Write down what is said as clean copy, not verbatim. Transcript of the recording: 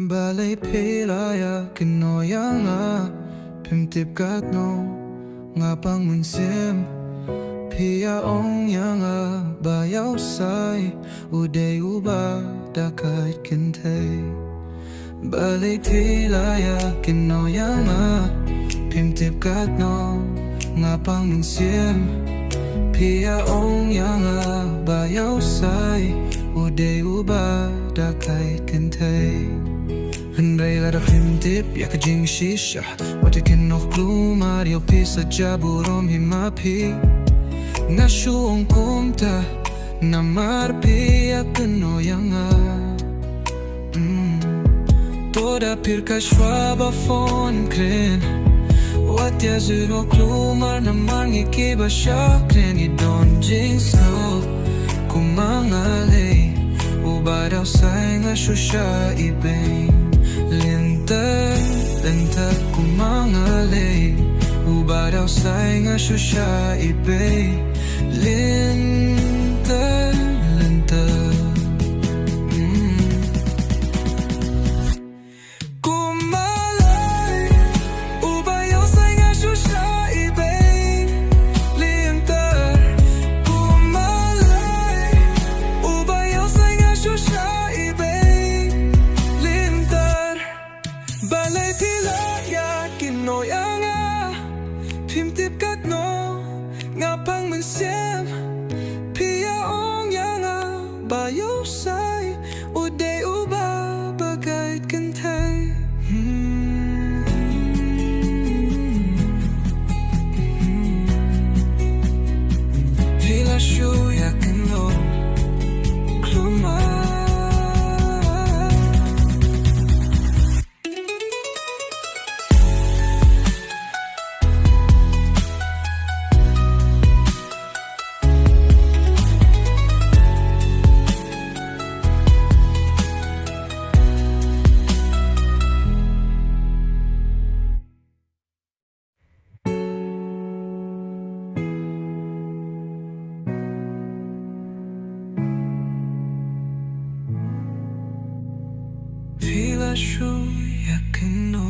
Balei pilaya kynnoh nga pimtip kat no nga pang munsim Pia ong nga bayaw say uday uba dakait kintay Balei pilaya kynnoh nga pimtip kat no nga pang munsim Pia ong nga bayaw say uday uba dakait kintay Henry lada pimtip ya kajing shisha Wati kynnoh plumar yo pisa jaburom himapi Nga shuong kumta na marpi ya kynnoh nga Toda pirka schwaba von kren Wat ya zuro klumar na mangi kiba shakren I don jing slow kumangalay Ubadaw say nga shusha ibay Linta kumangalay Ubadaw say nga shusha ibay Linta Kumalay Ubayaw say nga shusha ibay Linta Kumalay Ubayaw say nga shusha ibay Lintar Balei pilaya kynnoh nga pimtip kat no nga pang munsim Pia ong nga bayaw say uday uba bagait kintay Pila shuya kynnoh klumar Pila shuya kynnoh